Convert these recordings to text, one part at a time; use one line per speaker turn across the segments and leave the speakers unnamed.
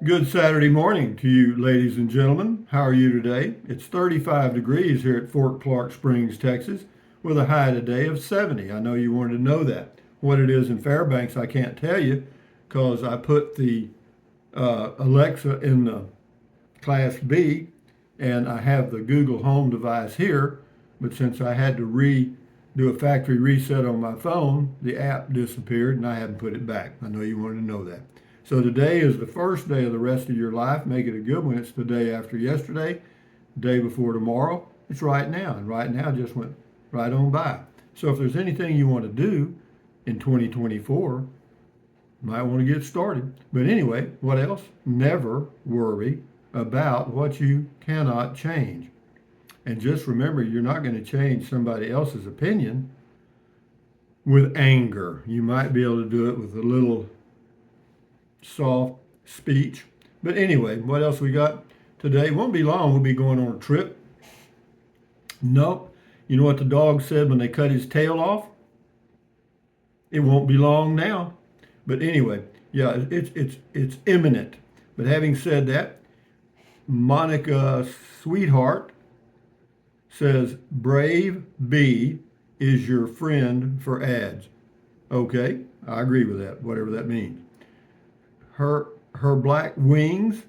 Good Saturday morning to you, ladies and gentlemen. How are you today? It's 35 degrees here at Fort Clark Springs, Texas, with a high today of 70. I know you wanted to know that. What it is in Fairbanks, I can't tell you because I put the Alexa in the Class B and I have the Google Home device here. But since I had to do a factory reset on my phone, the app disappeared and I haven't put it back. I know you wanted to know that. So today is the first day of the rest of your life. Make it a good one. It's the day after yesterday, day before tomorrow. It's right now. And right now just went right on by. So if there's anything you want to do in 2024, you might want to get started. But anyway, what else? Never worry about what you cannot change. And just remember, you're not going to change somebody else's opinion with anger. You might be able to do it with a little soft speech. But anyway, what else we got today? Won't be long. We'll be going on a trip. Nope. You know what the dog said when they cut his tail off? It won't be long now. But anyway, yeah, it's imminent. But having said that, Monica Sweetheart says Brave Bee is your friend for ads. Okay, I agree with that, whatever that means. Her Black Wings,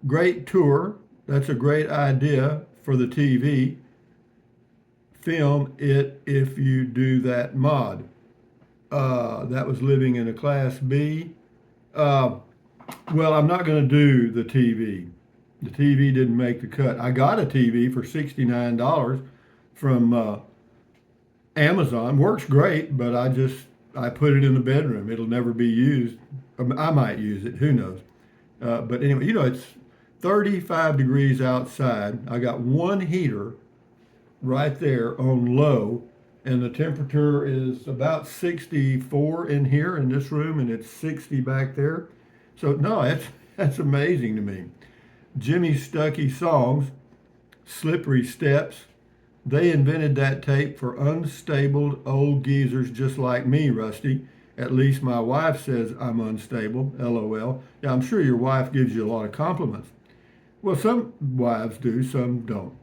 great tour. That's a great idea for the TV. Film it if you do that mod. That was living in a Class B. Well, I'm not going to do the TV. The TV didn't make the cut. I got a TV for $69 from Amazon. Works great, but I put it in the bedroom. It'll never be used. I might use it. Who knows? But anyway, it's 35 degrees outside. I got one heater right there on low, and the temperature is about 64 in here in this room, and it's 60 back there. So no, that's amazing to me. Jimmy Stuckey Songs, Slippery Steps. They invented that tape for unstable old geezers just like me, Rusty. At least my wife says I'm unstable, LOL. Yeah, I'm sure your wife gives you a lot of compliments. Well, some wives do, some don't.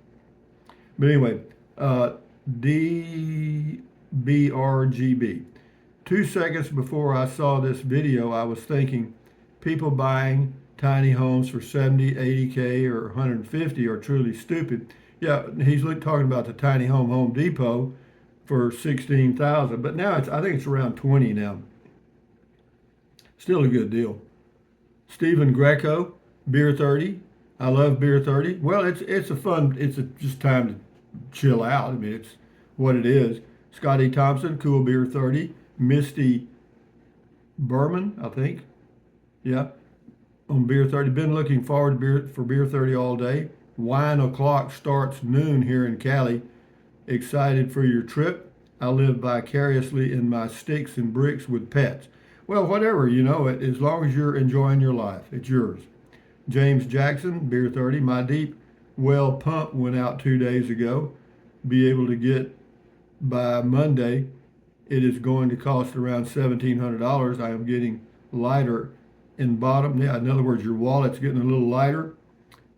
But anyway, DBRGB. 2 seconds before I saw this video, I was thinking people buying tiny homes for 70, 80K or 150 are truly stupid. Yeah, he's talking about the tiny Home Depot for 16,000, but now I think it's around 20 now. Still a good deal. Stephen Greco, Beer 30. I love Beer 30. Well, it's just time to chill out. I mean, it's what it is. Scotty Thompson, Cool Beer 30. Misty Berman, I think. Yeah, on Beer 30. Been looking forward to Beer 30 all day. Wine o'clock starts noon here in Cali. Excited for your trip. I live vicariously in my sticks and bricks with pets. Well, whatever, as long as you're enjoying your life, it's yours. James Jackson, Beer 30. My deep well pump went out 2 days ago. Be able to get by Monday. It is going to cost around $1,700. I am getting lighter in bottom. Yeah, in other words, your wallet's getting a little lighter.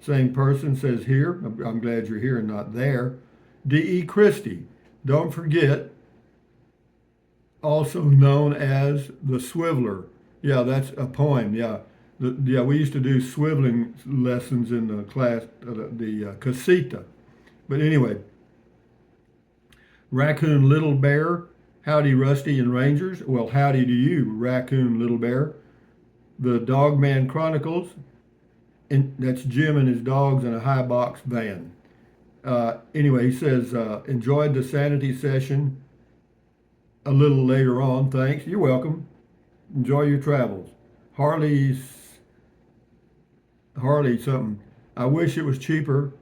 Same person says here. I'm glad you're here and not there. D.E. Christie. Don't forget, also known as the Swiveler. Yeah, that's a poem. Yeah. We used to do swiveling lessons in the class, the casita. But anyway, Raccoon Little Bear. Howdy, Rusty and Rangers. Well, howdy to you, Raccoon Little Bear. The Dogman Chronicles. And that's Jim and his dogs in a high box van. Anyway, he says, enjoyed the sanity session a little later on. Thanks. You're welcome. Enjoy your travels. Harley something. I wish it was cheaper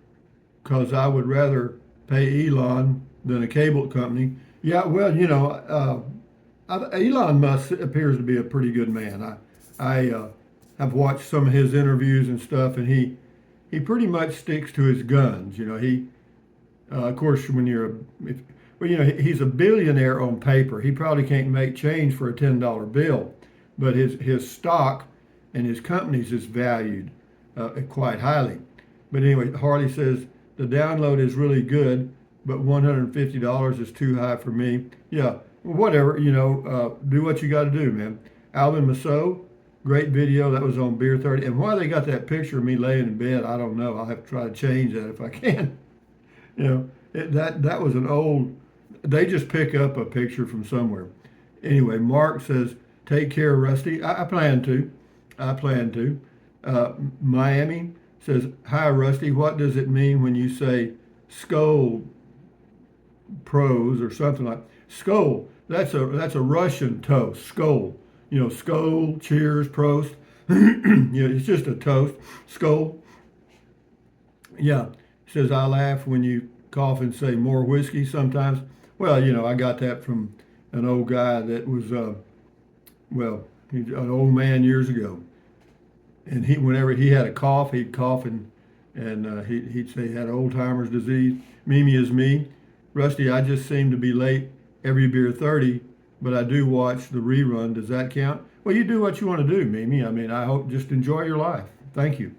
because I would rather pay Elon than a cable company. Yeah, well, Elon Musk appears to be a pretty good man. I have watched some of his interviews and stuff, and he pretty much sticks to his guns. Of course, he's a billionaire on paper. He probably can't make change for a $10 bill, but his stock and his company's is valued quite highly. But anyway, Harley says the download is really good, but $150 is too high for me. Yeah, whatever, do what you got to do, man. Alvin Masso, great video. That was on Beer 30. And why they got that picture of me laying in bed, I don't know. I'll have to try to change that if I can. That was an old, they just pick up a picture from somewhere. Anyway, Mark says, take care, Rusty. I plan to. Miami says, hi, Rusty. What does it mean when you say Skol Pros or something like Skol? That's a Russian toast. Skol. Skol, cheers, prost. It's just a toast. Skol. Yeah. Says, I laugh when you cough and say more whiskey sometimes. Well, I got that from an old guy that was, he's an old man years ago. And whenever he had a cough, he'd cough and he'd say he had old timer's disease. Mimi is me. Rusty, I just seem to be late every Beer 30, but I do watch the rerun. Does that count? Well, you do what you want to do, Mimi. I mean, I hope just enjoy your life. Thank you.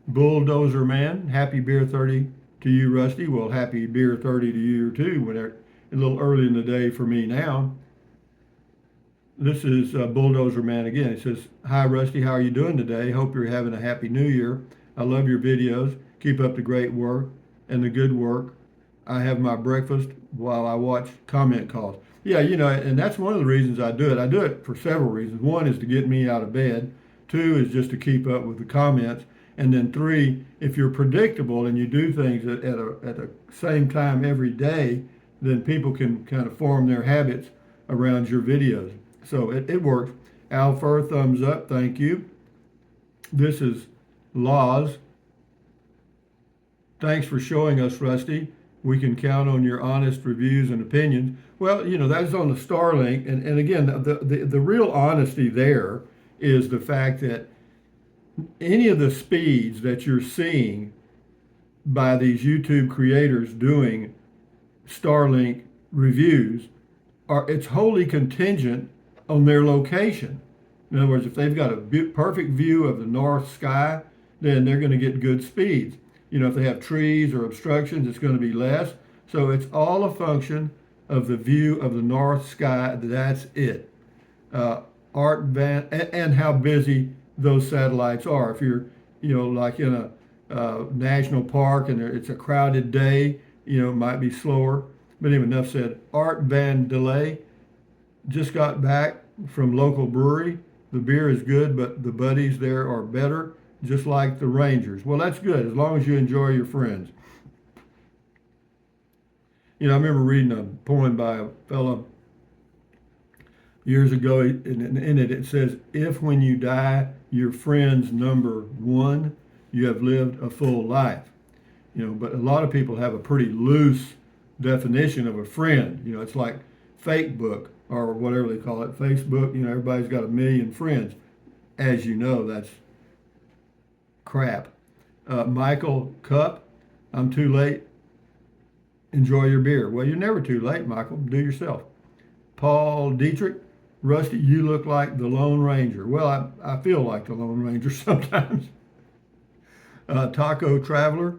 Bulldozer Man, happy Beer 30 to you, Rusty. Well, happy Beer 30 to you too. Whenever, a little early in the day for me now. This is Bulldozer Man again. He says, hi, Rusty. How are you doing today? Hope you're having a happy new year. I love your videos. Keep up the great work and the good work. I have my breakfast while I watch comment calls. Yeah, and that's one of the reasons I do it. I do it for several reasons. One is to get me out of bed. Two is just to keep up with the comments. And then three, if you're predictable and you do things at the same time every day, then people can kind of form their habits around your videos. So it works. Al Fur, thumbs up. Thank you. This is Laws. Thanks for showing us, Rusty. We can count on your honest reviews and opinions. Well, that's on the Starlink. And again, the real honesty there is the fact that any of the speeds that you're seeing by these YouTube creators doing Starlink reviews it's wholly contingent on their location. In other words, if they've got a perfect view of the north sky, then they're going to get good speeds. If they have trees or obstructions, it's going to be less. So it's all a function of the view of the north sky. That's it. Art Van, and how busy those satellites are. If you're, like in a national park and it's a crowded day, it might be slower. But anyway, enough said. Art Van Delay just got back from local brewery. The beer is good, but the buddies there are better, just like the Rangers. Well, that's good, as long as you enjoy your friends. I remember reading a poem by a fellow years ago, and in it says, if when you die, your friend's number one, you have lived a full life. But a lot of people have a pretty loose definition of a friend. It's like Facebook or whatever they call it, Facebook. Everybody's got 1 million friends. As you know, that's crap. Michael Cup, I'm too late. Enjoy your beer. Well, you're never too late, Michael. Do yourself. Paul Dietrich, Rusty, you look like the Lone Ranger. Well, I feel like the Lone Ranger sometimes. Taco Traveler,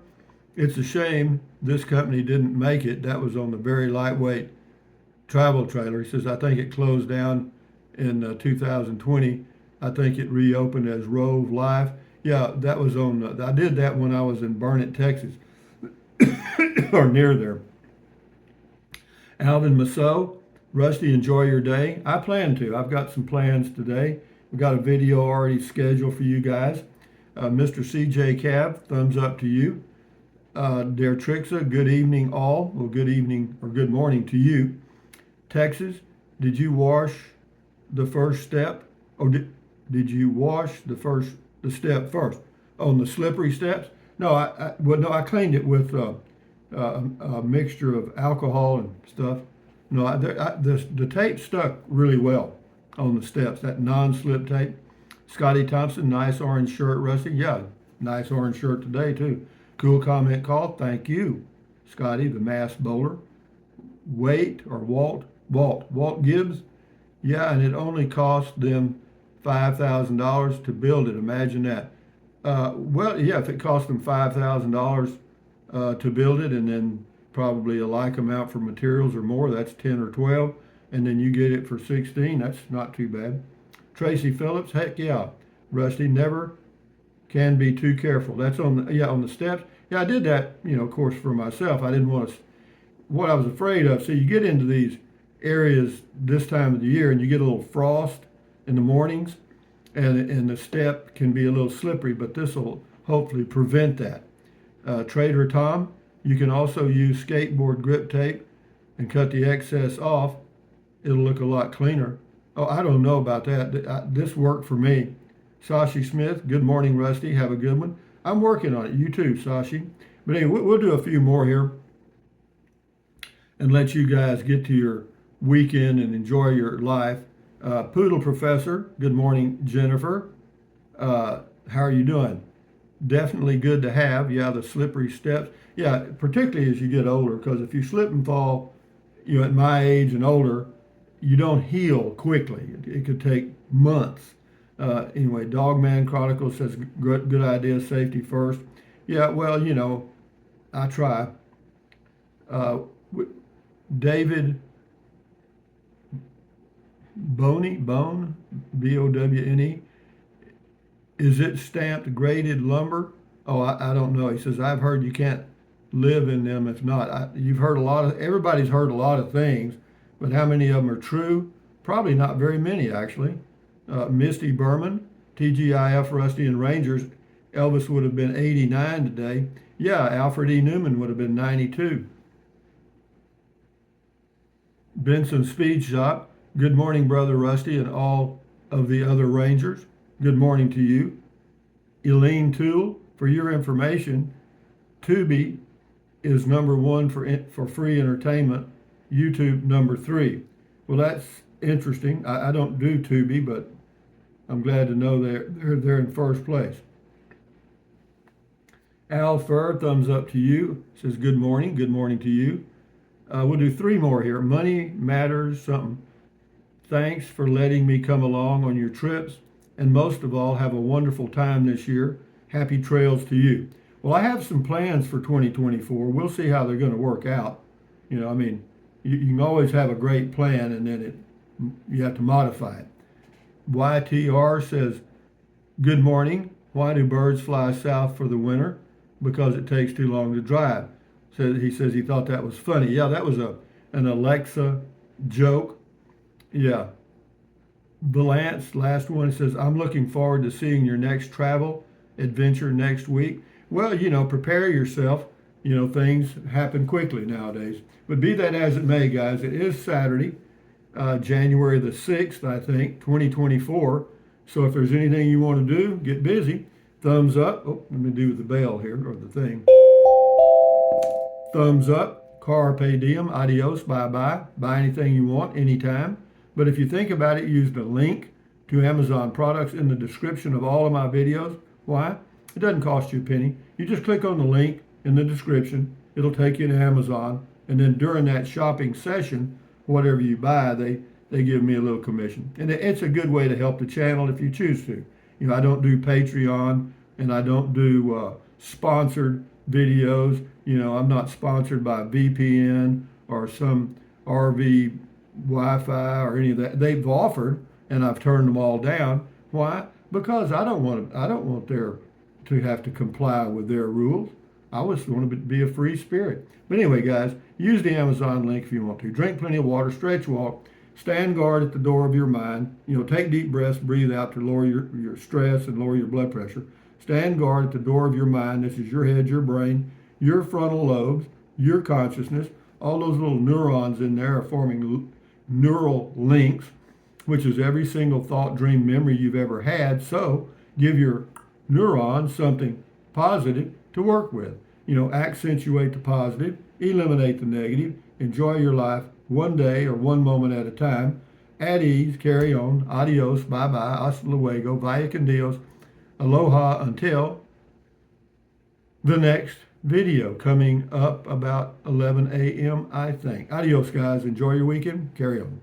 it's a shame this company didn't make it. That was on the very lightweight travel trailer. He says, I think it closed down in 2020. I think it reopened as Rove Life. Yeah, that was on, I did that when I was in Burnet, Texas, or near there. Alvin Masso, Rusty, enjoy your day. I plan to. I've got some plans today. We've got a video already scheduled for you guys. Mr. CJ Cab, thumbs up to you. Der Trixa, good evening all. Well, good evening or good morning to you. Texas, did you wash the first step? Or did you wash the step first? On the slippery steps? No, I cleaned it with a mixture of alcohol and stuff. No, the tape stuck really well on the steps, that non-slip tape. Scotty Thompson, nice orange shirt, Rusty. Yeah, nice orange shirt today, too. Cool comment call. Thank you, Scotty, the mass bowler. Walt Gibbs. Yeah, and it only cost them $5,000 to build it. Imagine that. Well, yeah, if it cost them $5,000 to build it, and then probably a like amount for materials or more, that's 10 or 12, and then you get it for 16, that's not too bad. Tracy Phillips, heck yeah. Rusty, never can be too careful. That's on the steps. Yeah, I did that, of course, for myself. I didn't want to, what I was afraid of. So you get into these areas this time of the year and you get a little frost in the mornings, and the step can be a little slippery, but this will hopefully prevent that. Trader Tom, you can also use skateboard grip tape and cut the excess off. It'll look a lot cleaner. Oh, I don't know about that. This worked for me. Sashi Smith, good morning, Rusty. Have a good one. I'm working on it. You too, Sashi. But anyway, we'll do a few more here and let you guys get to your weekend and enjoy your life. Poodle Professor, good morning, Jennifer. How are you doing? Definitely good to have. Yeah, the slippery steps. Yeah, particularly as you get older, because if you slip and fall, at my age and older, you don't heal quickly. It could take months. Anyway, Dogman Chronicle says, good idea, safety first. Yeah, well, I try. David Bone, Bowne, is it stamped graded lumber? Oh, I don't know. He says, I've heard you can't live in them if not. You've heard everybody's heard a lot of things, but how many of them are true? Probably not very many, actually. Misty Berman, TGIF, Rusty, and Rangers. Elvis would have been 89 today. Yeah, Alfred E. Newman would have been 92. Benson Speed Shop. Good morning, Brother Rusty, and all of the other Rangers. Good morning to you. Elaine Toole, for your information, Tubi is #1 for free entertainment. YouTube #3. Well, that's interesting. I don't do Tubi, but I'm glad to know they're in first place. Al Fur, thumbs up to you. Says good morning. Good morning to you. We'll do 3 more here. Money matters something. Thanks for letting me come along on your trips, and most of all, have a wonderful time this year. Happy trails to you. Well, I have some plans for 2024. We'll see how they're going to work out. You can always have a great plan, and then you have to modify it. YTR says, good morning. Why do birds fly south for the winter? Because it takes too long to drive. So he says he thought that was funny. Yeah, that was an Alexa joke. Yeah. Valance, last one, says, I'm looking forward to seeing your next travel adventure next week. Well, prepare yourself. Things happen quickly nowadays. But be that as it may, guys, it is Saturday, January the 6th, I think, 2024. So if there's anything you want to do, get busy. Thumbs up. Oh, let me do the bell here, or the thing. Thumbs up. Carpe diem. Adios. Bye-bye. Buy anything you want, anytime. But if you think about it, use the link to Amazon products in the description of all of my videos. Why? It doesn't cost you a penny. You just click on the link in the description. It'll take you to Amazon. And then during that shopping session, whatever you buy, they give me a little commission. And it's a good way to help the channel if you choose to. I don't do Patreon, and I don't do sponsored videos. I'm not sponsored by VPN or some RV Wi-Fi or any of that. They've offered, and I've turned them all down. Why? Because I don't want to have to comply with their rules. I just want to be a free spirit. But anyway, guys, use the Amazon link if you want to. Drink plenty of water, stretch, walk, stand guard at the door of your mind. Take deep breaths, breathe out to lower your stress and lower your blood pressure. Stand guard at the door of your mind. This is your head, your brain, your frontal lobes, your consciousness. All those little neurons in there are forming neural links, which is every single thought, dream, memory you've ever had. So give your neurons something positive to work with. Accentuate the positive, eliminate the negative, enjoy your life one day or one moment at a time. At ease, carry on. Adios, bye-bye, hasta luego, vaya con Dios, aloha, until the next video coming up about 11 a.m., I think. Adios, guys. Enjoy your weekend. Carry on.